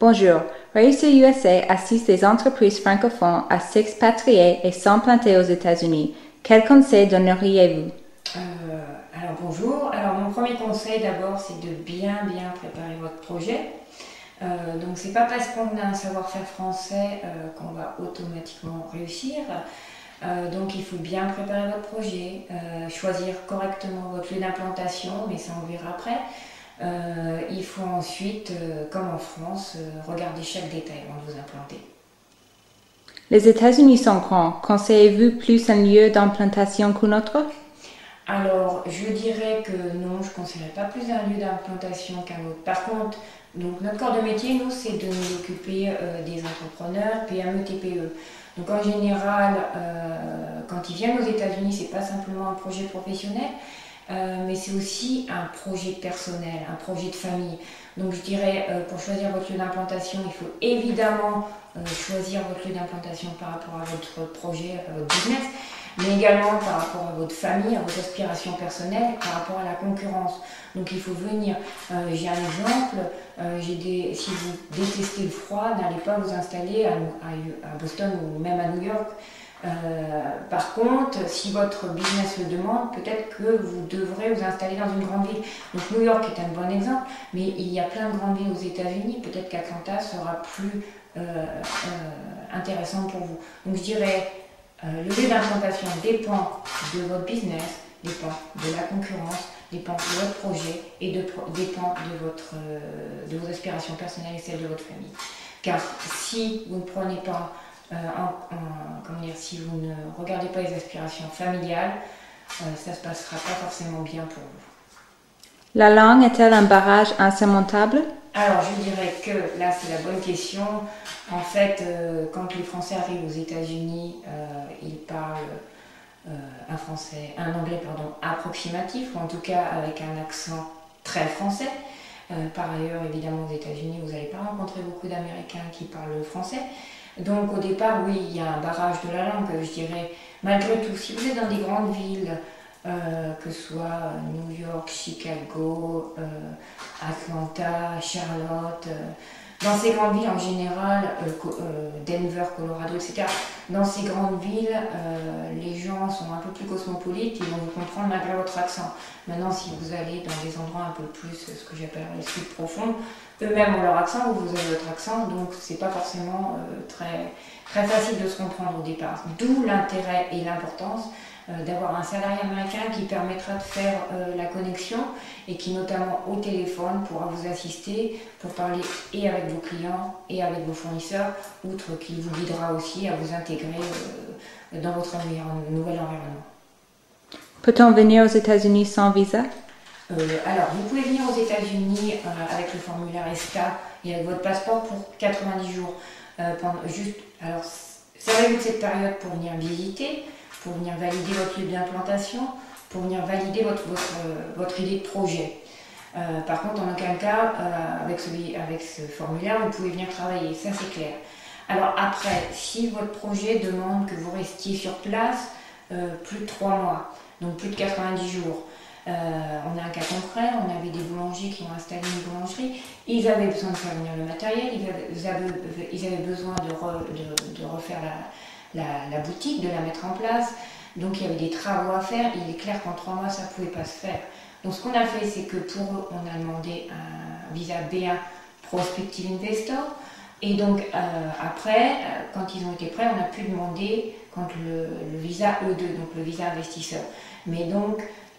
Bonjour, Racer USA assiste les entreprises francophones à s'expatrier et s'implanter aux États-Unis. Quels conseils donneriez-vous? Alors bonjour, alors mon premier conseil d'abord c'est de bien préparer votre projet. Donc c'est pas parce qu'on a un savoir-faire français qu'on va automatiquement réussir. Donc il faut bien préparer votre projet, choisir correctement votre lieu d'implantation, mais ça on verra après. Il faut ensuite, comme en France, regarder chaque détail avant de vous implanter. Les États-Unis sont grands. Conseillez-vous plus un lieu d'implantation qu'un autre? Alors, je dirais que non, je ne conseillerais pas plus un lieu d'implantation qu'un autre. Par contre, donc notre corps de métier, nous, c'est de nous occuper des entrepreneurs, PME, TPE. Donc en général, quand ils viennent aux États-Unis, c'est pas simplement un projet professionnel, mais c'est aussi un projet personnel, un projet de famille. Donc je dirais, pour choisir votre lieu d'implantation, il faut évidemment choisir votre lieu d'implantation par rapport à votre projet, à votre business, mais également par rapport à votre famille, à vos aspirations personnelles, par rapport à la concurrence. Donc il faut venir. J'ai un exemple, si vous détestez le froid, n'allez pas vous installer à Boston ou même à New York. Par contre, si votre business le demande, peut-être que vous devrez vous installer dans une grande ville. Donc New York est un bon exemple, mais il y a plein de grandes villes aux États-Unis. Peut-être qu'Atlanta sera plus intéressant pour vous. Donc je dirais, le lieu d'implantation dépend de votre business, dépend de la concurrence, dépend de votre projet et dépend de vos aspirations personnelles et celles de votre famille. Car si vous ne prenez pas si vous ne regardez pas les aspirations familiales, ça ne se passera pas forcément bien pour vous. La langue est-elle un barrage insurmontable? Alors je dirais que là c'est la bonne question. En fait, quand les Français arrivent aux États-Unis, ils parlent un anglais approximatif, ou en tout cas avec un accent très français. Par ailleurs, évidemment, aux États-Unis, vous n'allez pas rencontrer beaucoup d'Américains qui parlent le français. Donc au départ, oui, il y a un barrage de la langue, je dirais. Malgré tout, si vous êtes dans des grandes villes, que ce soit New York, Chicago, Atlanta, Charlotte, dans ces grandes villes en général, Denver, Colorado, etc., dans ces grandes villes, les gens sont un peu plus cosmopolites, ils vont vous comprendre malgré votre accent. Maintenant, si vous allez dans des endroits un peu plus, ce que j'appelle les sud profonds, eux-mêmes ont leur accent, vous avez votre accent, donc c'est pas forcément très facile de se comprendre au départ. D'où l'intérêt et l'importance d'avoir un salarié américain qui permettra de faire la connexion et qui notamment au téléphone pourra vous assister pour parler et avec vos clients et avec vos fournisseurs, outre qu'il vous guidera aussi à vous intégrer dans votre nouvel environnement. Peut-on venir aux États-Unis sans visa? Alors, vous pouvez venir aux États-Unis avec le formulaire ESTA et avec votre passeport pour 90 jours. Alors, servez-vous de cette période pour venir visiter, pour venir valider votre lieu d'implantation, pour venir valider votre idée de projet. Par contre, en aucun cas, avec ce formulaire, vous pouvez venir travailler, ça c'est clair. Alors après, si votre projet demande que vous restiez sur place plus de 3 mois, donc plus de 90 jours, on a un cas concret, on avait des boulangers qui ont installé une boulangerie, ils avaient besoin de faire venir le matériel, ils avaient besoin de refaire la boutique, de la mettre en place, donc il y avait des travaux à faire, il est clair qu'en 3 mois ça ne pouvait pas se faire. Donc ce qu'on a fait, c'est que pour eux, on a demandé un visa B1 Prospective Investor, et donc après, quand ils ont été prêts, on a pu demander le visa E2, donc le visa investisseur.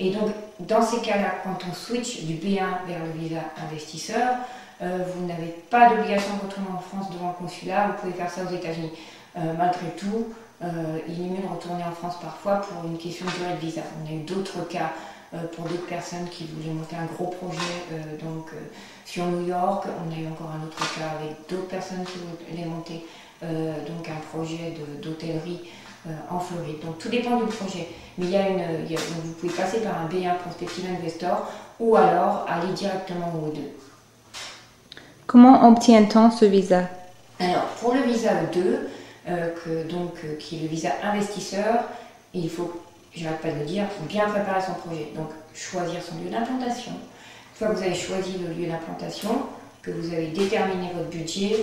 Et donc, dans ces cas-là, quand on switch du B1 vers le visa investisseur, vous n'avez pas d'obligation de retourner en France devant le consulat, vous pouvez faire ça aux États-Unis. Malgré tout, il est mieux de retourner en France parfois pour une question de durée de visa. On a eu d'autres cas pour d'autres personnes qui voulaient monter un gros projet sur New York. On a eu encore un autre cas avec d'autres personnes qui voulaient monter donc un projet d'hôtellerie en Floride. Donc tout dépend du projet. Mais vous pouvez passer par un B1 Prospective Investor ou alors aller directement au E2. Comment obtient-on ce visa? Alors pour le visa E2, qui est le visa investisseur, il faut, j'arrête pas de le dire, bien préparer son projet. Donc choisir son lieu d'implantation. Une fois que vous avez choisi le lieu d'implantation, que vous avez déterminé votre budget,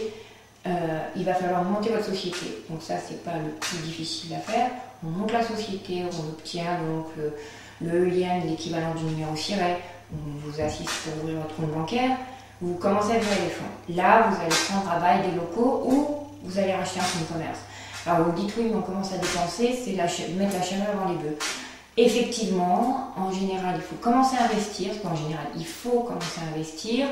il va falloir monter votre société. Donc ça, c'est pas le plus difficile à faire. On monte la société, on obtient donc le EIN, l'équivalent du numéro SIRET, on vous assiste pour ouvrir votre compte bancaire, vous commencez à virer les fonds. Là, vous allez prendre à bail des locaux ou vous allez racheter un fonds de commerce. Alors vous dites oui, mais on commence à dépenser, c'est mettre la charrue avant les bœufs. Effectivement, en général, il faut commencer à investir, parce qu'en général, il faut commencer à investir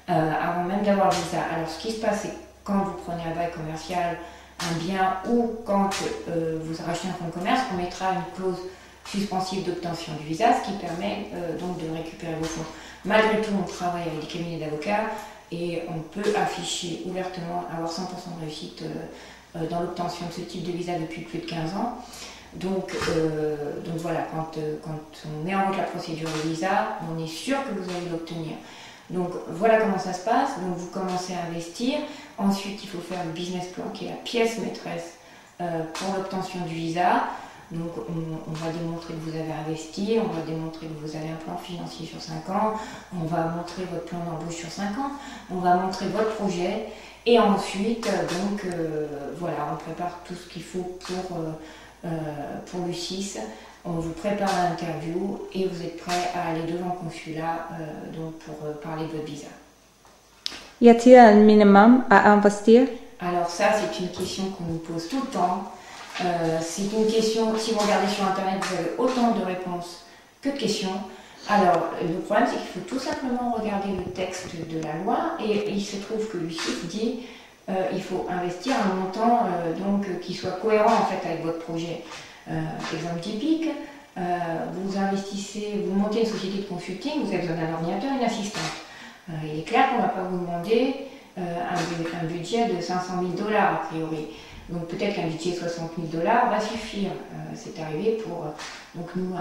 avant même d'avoir le visa. Alors ce qui se passe, c'est quand vous prenez un bail commercial, un bien, ou quand vous rachetez un fonds de commerce, on mettra une clause suspensive d'obtention du visa, ce qui permet donc de récupérer vos fonds. Malgré tout, on travaille avec des cabinets d'avocats et on peut afficher ouvertement, avoir 100% de réussite dans l'obtention de ce type de visa depuis plus de 15 ans. Donc voilà, quand on met en route la procédure de visa, on est sûr que vous allez l'obtenir. Donc voilà comment ça se passe. Donc vous commencez à investir. Ensuite, il faut faire le business plan qui est la pièce maîtresse pour l'obtention du visa. Donc on va démontrer que vous avez investi, on va démontrer que vous avez un plan financier sur 5 ans, on va montrer votre plan d'embauche sur 5 ans, on va montrer votre projet et ensuite voilà, on prépare tout ce qu'il faut pour l'U6. On vous prépare à l'interview et vous êtes prêt à aller devant le consulat pour parler de votre visa. Y a-t-il un minimum à investir? Alors ça, c'est une question qu'on nous pose tout le temps. C'est une question, si vous regardez sur internet, vous avez autant de réponses que de questions. Alors le problème, c'est qu'il faut tout simplement regarder le texte de la loi et il se trouve que l'U6 dit il faut investir un montant qui soit cohérent en fait avec votre projet. Exemple typique, vous investissez, vous montez une société de consulting, vous avez besoin d'un ordinateur et une assistante. Il est clair qu'on ne va pas vous demander un budget de 500 000 $ a priori. Donc peut-être qu'un budget de 60 000 $ va suffire. C'est arrivé pour nous,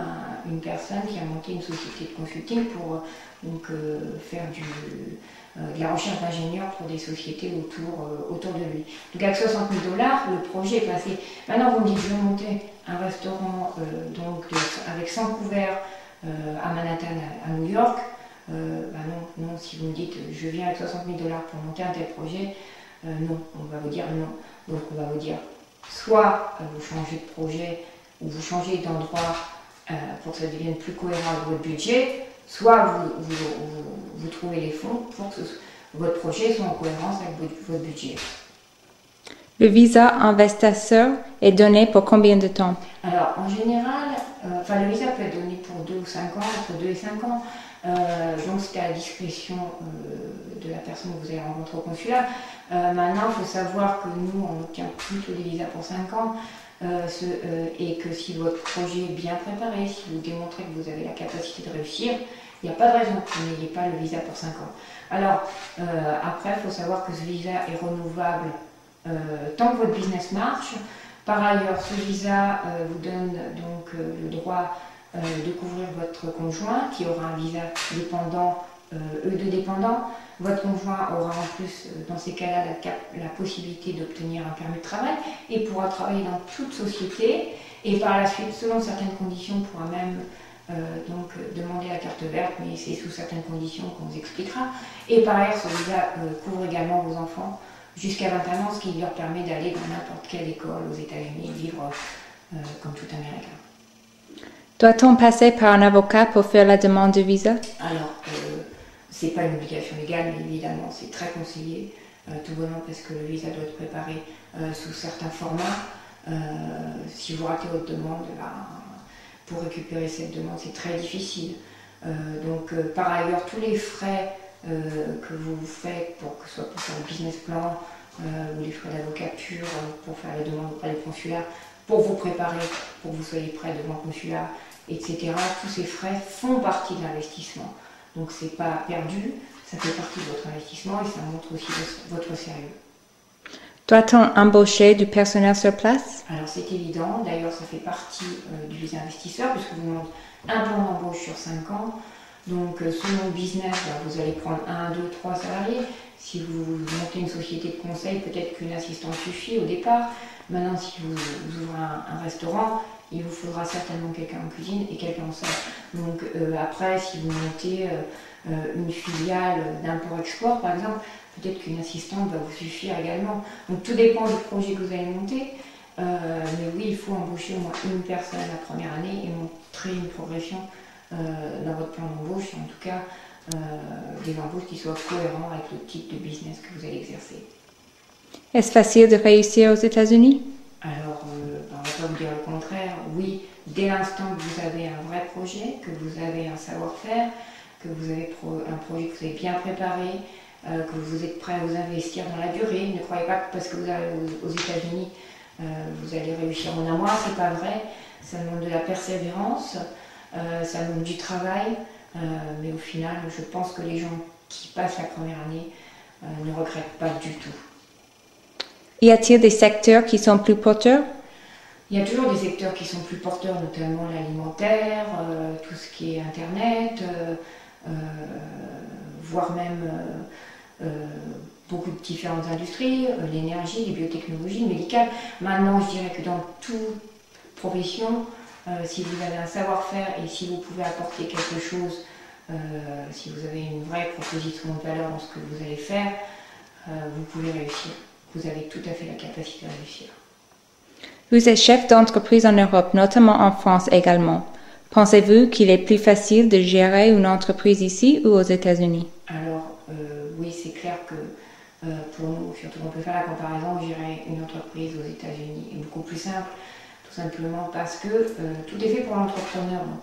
une personne qui a monté une société de consulting pour faire de la recherche d'ingénieurs pour des sociétés autour de lui. Donc avec 60 000 $, le projet est passé. Maintenant vous me dites, je vais monter un restaurant avec 100 couverts à Manhattan, à New York. Non, si vous me dites, je viens avec 60 000 $ pour monter un tel projet, non, on va vous dire non. Donc on va vous dire, soit vous changez de projet ou vous changez d'endroit pour que ça devienne plus cohérent avec votre budget, soit vous trouvez les fonds pour que votre projet soit en cohérence avec votre budget. Le visa investisseur est donné pour combien de temps? Alors en général, le visa peut être donné pour 2 ou 5 ans, entre 2 et 5 ans. Donc c'était à la discrétion de la personne que vous avez rencontrée au consulat. Maintenant, il faut savoir que nous, on obtient plutôt des visas pour 5 ans et que si votre projet est bien préparé, si vous démontrez que vous avez la capacité de réussir, il n'y a pas de raison que vous n'ayez pas le visa pour 5 ans. Alors, après, il faut savoir que ce visa est renouvelable tant que votre business marche. Par ailleurs, ce visa vous donne donc le droit de couvrir votre conjoint qui aura un visa dépendant, E2 dépendant. Votre conjoint aura en plus, dans ces cas-là, la possibilité d'obtenir un permis de travail et pourra travailler dans toute société. Et par la suite, selon certaines conditions, pourra même demander la carte verte, mais c'est sous certaines conditions qu'on vous expliquera. Et par ailleurs, ce visa couvre également vos enfants jusqu'à 21 ans, ce qui leur permet d'aller dans n'importe quelle école aux États-Unis et vivre comme tout Américain. Doit-on passer par un avocat pour faire la demande de visa? Alors, c'est pas une obligation légale, mais évidemment, c'est très conseillé, tout bonnement parce que le visa doit être préparé sous certains formats. Si vous ratez votre demande, pour récupérer cette demande, c'est très difficile. Par ailleurs, tous les frais que vous faites, que ce soit pour faire le business plan ou les frais d'avocature pour faire les demandes auprès du consulat, pour vous préparer, pour que vous soyez prêt devant le consulat, etc. Tous ces frais font partie de l'investissement. Donc c'est pas perdu, ça fait partie de votre investissement et ça montre aussi votre sérieux. Doit-on embaucher du personnel sur place? Alors c'est évident, d'ailleurs ça fait partie du visa investisseur puisque vous demandez un plan d'embauche sur 5 ans. Donc selon le business, vous allez prendre 1, 2, 3 salariés. Si vous montez une société de conseil, peut-être qu'une assistante suffit au départ. Maintenant, si vous ouvrez un restaurant, il vous faudra certainement quelqu'un en cuisine et quelqu'un en salle. Donc après, si vous montez une filiale d'import-export, par exemple, peut-être qu'une assistante va vous suffire également. Donc tout dépend du projet que vous allez monter. Mais oui, il faut embaucher au moins une personne la première année et montrer une progression dans votre plan d'embauche, en tout cas des embauches qui soient cohérents avec le type de business que vous allez exercer. Est-ce facile de réussir aux États-Unis? Alors, on ne va pas vous dire le contraire. Oui, dès l'instant que vous avez un vrai projet, que vous avez un savoir-faire, que vous avez un projet que vous avez bien préparé, que vous êtes prêt à vous investir dans la durée. Ne croyez pas que parce que vous allez aux États-Unis, vous allez réussir en un mois, c'est pas vrai. Ça demande de la persévérance, ça demande du travail, mais au final, je pense que les gens qui passent la première année ne regrettent pas du tout. Y a-t-il des secteurs qui sont plus porteurs? Il y a toujours des secteurs qui sont plus porteurs, notamment l'alimentaire, tout ce qui est Internet, voire même beaucoup de différentes industries, l'énergie, les biotechnologies, le médical. Maintenant, je dirais que dans toute profession, si vous avez un savoir-faire et si vous pouvez apporter quelque chose, si vous avez une vraie proposition de valeur dans ce que vous allez faire, vous pouvez réussir. Vous avez tout à fait la capacité de réussir. Vous êtes chef d'entreprise en Europe, notamment en France également. Pensez-vous qu'il est plus facile de gérer une entreprise ici ou aux États-Unis? Alors, oui, c'est clair que pour nous, surtout on peut faire la comparaison, gérer une entreprise aux États-Unis est beaucoup plus simple, tout simplement parce que tout est fait pour l'entrepreneur. Donc,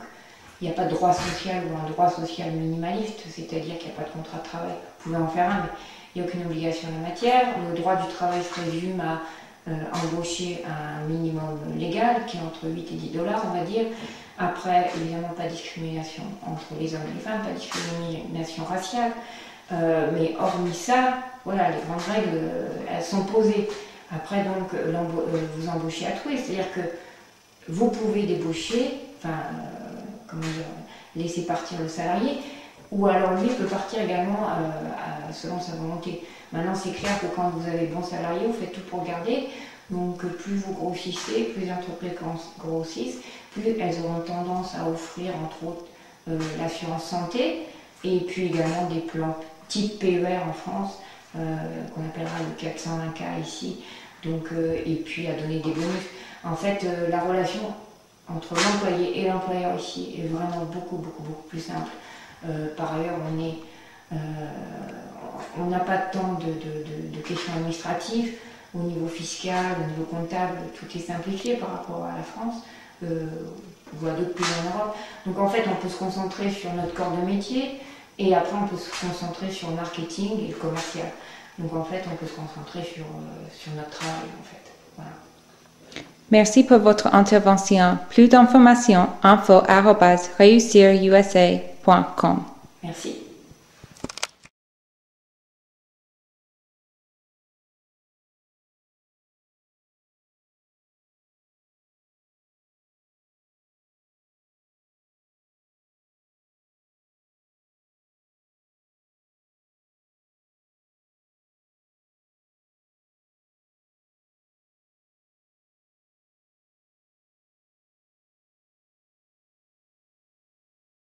il n'y a pas de droit social ou un droit social minimaliste, c'est-à-dire qu'il n'y a pas de contrat de travail. Vous pouvez en faire un, mais il n'y a aucune obligation en la matière. Le droit du travail se résume à embaucher un minimum légal qui est entre 8 et 10 dollars, on va dire. Après, évidemment, pas de discrimination entre les hommes et les femmes, pas de discrimination raciale. Mais hormis ça, voilà, les grandes règles, elles sont posées. Après, donc, vous embauchez à trouver, c'est-à-dire que vous pouvez débaucher, comment dire, laisser partir le salarié, ou alors lui peut partir également selon sa volonté. Maintenant, c'est clair que quand vous avez de bons salariés, vous faites tout pour garder. Donc, plus vous grossissez, plus les entreprises grossissent, plus elles auront tendance à offrir, entre autres, l'assurance santé, et puis également des plans type PER en France, qu'on appellera le 401K ici, donc, et puis à donner des bonus. En fait, la relation entre l'employé et l'employeur ici est vraiment beaucoup plus simple. Par ailleurs, on n'a pas tant de questions administratives au niveau fiscal, au niveau comptable, tout est simplifié par rapport à la France ou à d'autres pays en Europe. Donc en fait, on peut se concentrer sur notre corps de métier et après on peut se concentrer sur le marketing et le commercial. Donc en fait, on peut se concentrer sur notre travail en fait. Voilà. Merci pour votre intervention. Plus d'informations, info@reussirusa.com. Merci.